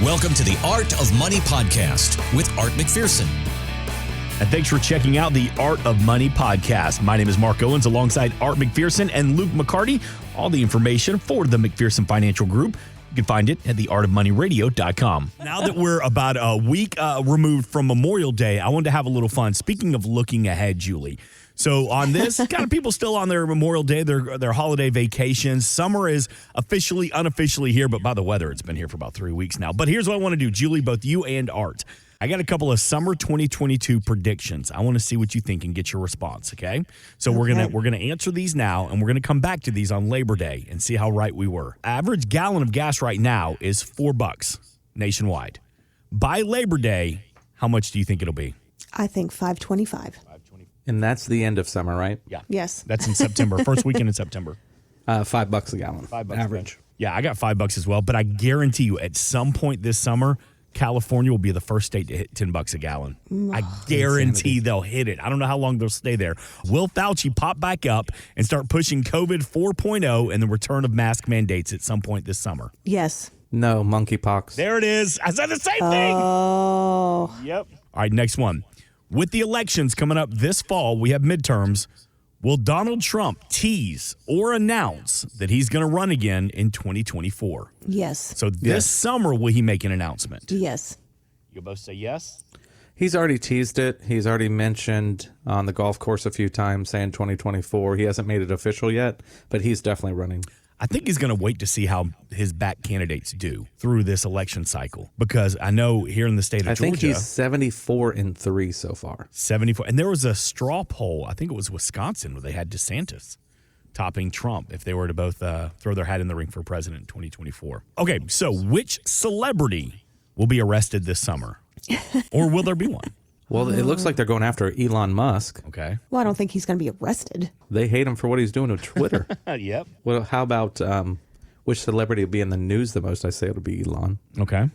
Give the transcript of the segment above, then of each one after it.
Welcome to the Art of Money podcast with Art McPherson. And thanks for checking out the Art of Money podcast. My name is Mark Owens alongside Art McPherson and Luke McCarty. All the information for the McPherson Financial Group, you can find it at theartofmoneyradio.com. Now that we're about a week removed from Memorial Day, I wanted to have a little fun. Speaking of looking ahead, Julie. So on this, kind of people still on their Memorial Day, their holiday vacations. Summer is officially, unofficially here, but by the weather, it's been here for about 3 weeks now. But here's what I want to do, Julie, both you and Art. I got a couple of summer 2022 predictions. I want to see what you think and get your response, okay? So we're gonna answer these now, and we're gonna come back to these on Labor Day and see how right we were. Average gallon of gas right now is $4 nationwide. By Labor Day, how much do you think it'll be? I think $5.25. And that's the end of summer, right? Yeah. Yes. That's in September, first weekend in September. $5 a gallon. $5 average. Yeah, I got $5 as well, but I guarantee you at some point this summer, California will be the first state to hit $10 a gallon. I guarantee they'll hit it. I don't know how long they'll stay there. Will Fauci pop back up and start pushing COVID 4.0 and the return of mask mandates at some point this summer? Yes. No, monkeypox. There it is. I said the same thing. Oh. Yep. All right, next one. With the elections coming up this fall, we have midterms. Will Donald Trump tease or announce that he's going to run again in 2024? Yes. So this summer, will he make an announcement? Yes. You both say yes? He's already teased it. He's already mentioned on the golf course a few times saying 2024. He hasn't made it official yet, but he's definitely running. I think he's going to wait to see how his back candidates do through this election cycle, because I know here in the state of Georgia, I think he's 74-3 so far. 74. And there was a straw poll, I think it was Wisconsin, where they had DeSantis topping Trump if they were to both throw their hat in the ring for president in 2024. Okay, so which celebrity will be arrested this summer? Or will there be one? Well, it looks like they're going after Elon Musk. Okay. Well, I don't think he's going to be arrested. They hate him for what he's doing to Twitter. Yep. Well, how about which celebrity will be in the news the most? I say it'll be Elon. Okay.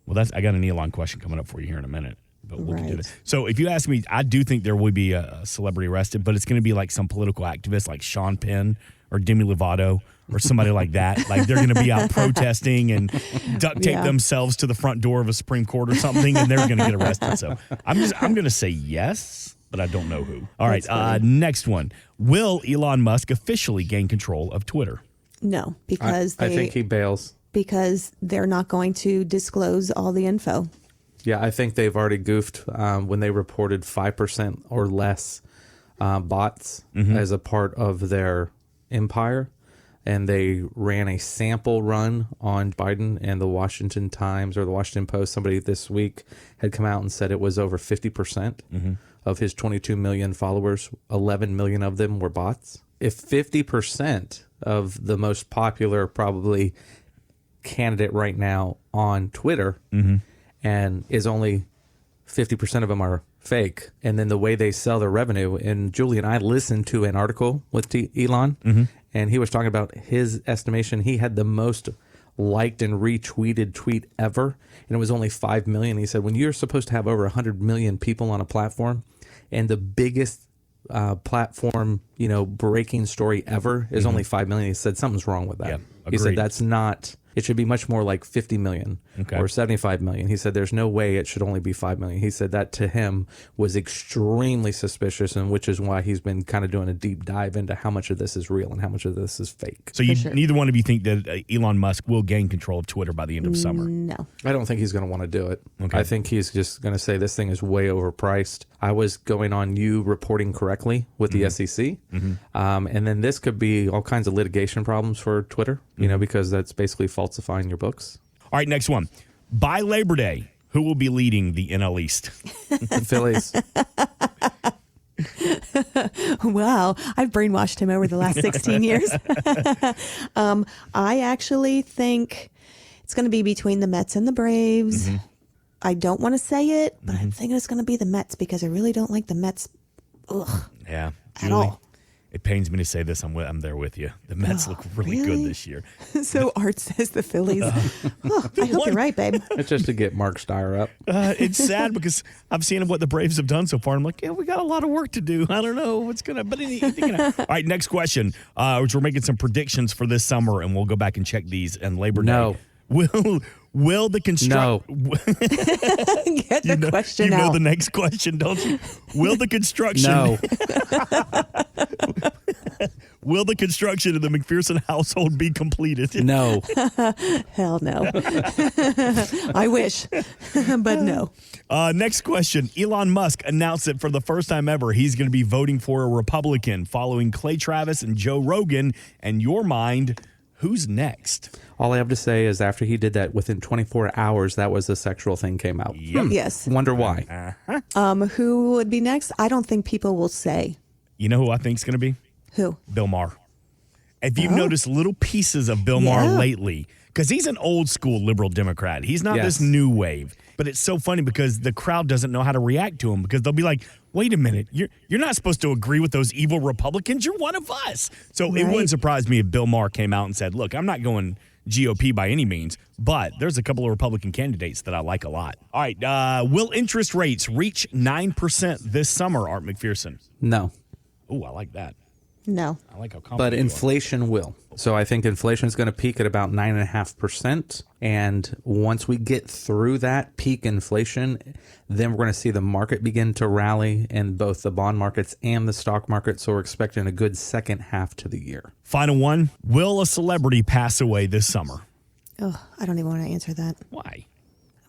Well, I got an Elon question coming up for you here in a minute. But we can do Right. that. So if you ask me, I do think there will be a celebrity arrested, but it's going to be like some political activist like Sean Penn or Demi Lovato or somebody like that. Like they're going to be out protesting and duct tape themselves to the front door of a Supreme Court or something, and they're going to get arrested. So I'm going to say yes, but I don't know who. All right, next one. Will Elon Musk officially gain control of Twitter? No, because I think he bails. because they're not going to disclose all the info. Yeah, I think they've already goofed when they reported 5% or less bots as a part of their empire. And they ran a sample run on Biden, and the Washington Times or the Washington Post, somebody this week had come out and said it was over 50% of his 22 million followers, 11 million of them were bots. If 50% of the most popular probably candidate right now on Twitter and is only 50% of them are fake, and then the way they sell their revenue, and Julie and I listened to an article with Elon, and he was talking about his estimation. He had the most liked and retweeted tweet ever, and it was only 5 million. He said, when you're supposed to have over 100 million people on a platform, and the biggest platform, breaking story ever is only 5 million, he said something's wrong with that. Yeah, he said agreed. that's not. It should be much more like 50 million or 75 million. He said there's no way it should only be 5 million. He said that to him was extremely suspicious, and which is why he's been kind of doing a deep dive into how much of this is real and how much of this is fake. So neither one of you think that Elon Musk will gain control of Twitter by the end of summer? No. I don't think he's going to want to do it. Okay. I think he's just going to say this thing is way overpriced. I was going on you reporting correctly with the SEC. And then this could be all kinds of litigation problems for Twitter, because that's basically falsifying your books. All right, next one. By Labor Day, who will be leading the NL East? The Phillies. Wow, I've brainwashed him over the last 16 years. I actually think it's going to be between the Mets and the Braves. I don't want to say it, but I'm thinking it's going to be the Mets because I really don't like the Mets. Yeah, At all. It pains me to say this. I'm there with you. The Mets look really good this year. So Art says the Phillies. I hope you're right, babe. It's just to get Mark Steyer up. It's sad because I've seen what the Braves have done so far. I'm like, yeah, we got a lot of work to do. I don't know what's going to, but all right, next question, which we're making some predictions for this summer, and we'll go back and check these and Labor Day. No. Will the construct? No. Get the question You know out. the next question, don't you? Will the construction? No. Will the construction of the McPherson household be completed? No. Hell no. I wish, but no. Next question. Elon Musk announced that for the first time ever, he's going to be voting for a Republican, following Clay Travis and Joe Rogan. And your mind, who's next? All I have to say is after he did that, within 24 hours, that was the sexual thing came out. Yes. Wonder why. Who would be next? I don't think people will say. You know who I think is going to be? Who? Bill Maher. If you've noticed little pieces of Bill Maher lately, because he's an old school liberal Democrat. He's not this new wave. But it's so funny because the crowd doesn't know how to react to him because they'll be like, wait a minute, you're not supposed to agree with those evil Republicans. You're one of us. So it wouldn't surprise me if Bill Maher came out and said, look, I'm not going GOP by any means, but there's a couple of Republican candidates that I like a lot. All right. Will interest rates reach 9% this summer, Art McPherson? No. Oh, I like that. No. I like how confident But you are. inflation will. So I think inflation is going to peak at about 9.5%. And once we get through that peak inflation, then we're going to see the market begin to rally in both the bond markets and the stock market. So we're expecting a good second half to the year. Final one. Will a celebrity pass away this summer? Oh, I don't even want to answer that. Why?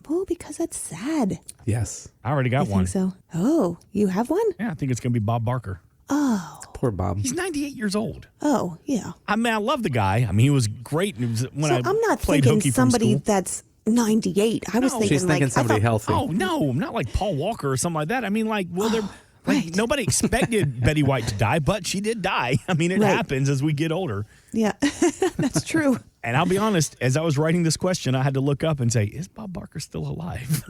Oh, because that's sad. Yes. I already got I one. think so. Oh, you have one? Yeah, I think it's going to be Bob Barker. Oh. Poor Bob. He's 98 years old. Oh, yeah. I mean, I love the guy. I mean, he was great when So I I'm not played thinking hooky from somebody school. that's 98. I was No. thinking She's thinking like somebody healthy. Oh, no, not like Paul Walker or something like that. I mean, like, well, they're... Like, right. nobody expected Betty White to die, but she did die. I mean, it Right. happens as we get older. Yeah, that's true. And I'll be honest, as I was writing this question, I had to look up and say, is Bob Barker still alive?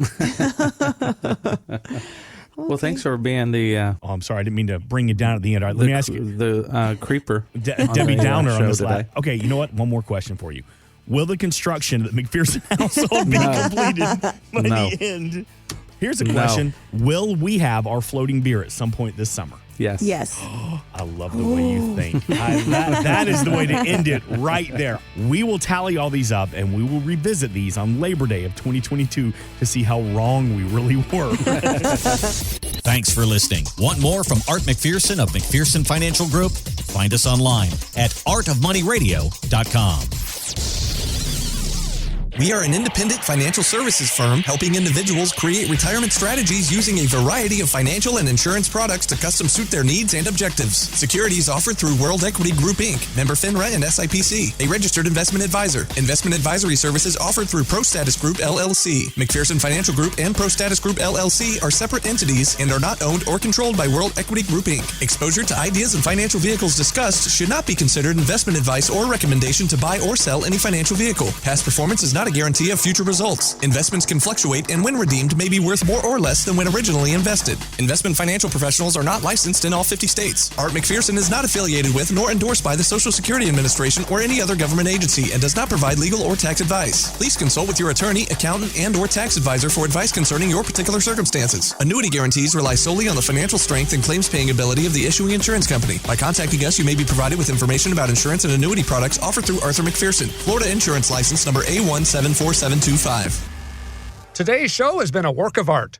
Well, thanks for being the Oh, I'm sorry. I didn't mean to bring you down at the end. All right, let me ask you. the creeper. Debbie the, Downer on show this today. last. Okay, you know what? One more question for you. Will the construction of the McPherson household be completed by No. the end? Here's a question. Will we have our floating beer at some point this summer? Yes. Yes. I love the way you think. That is the way to end it right there. We will tally all these up and we will revisit these on Labor Day of 2022 to see how wrong we really were. Thanks for listening. Want more from Art McPherson of McPherson Financial Group? Find us online at artofmoneyradio.com. We are an independent financial services firm helping individuals create retirement strategies using a variety of financial and insurance products to custom suit their needs and objectives. Securities offered through World Equity Group, Inc., member FINRA and SIPC, a registered investment advisor. Investment advisory services offered through ProStatus Group, LLC. McPherson Financial Group and ProStatus Group, LLC are separate entities and are not owned or controlled by World Equity Group, Inc. Exposure to ideas and financial vehicles discussed should not be considered investment advice or recommendation to buy or sell any financial vehicle. Past performance is not a guarantee of future results. Investments can fluctuate and when redeemed may be worth more or less than when originally invested. Investment financial professionals are not licensed in all 50 states. Art McPherson is not affiliated with nor endorsed by the Social Security Administration or any other government agency and does not provide legal or tax advice. Please consult with your attorney, accountant, and or tax advisor for advice concerning your particular circumstances. Annuity guarantees rely solely on the financial strength and claims paying ability of the issuing insurance company. By contacting us, you may be provided with information about insurance and annuity products offered through Arthur McPherson. Florida Insurance License number A174. 725. Today's show has been a work of art.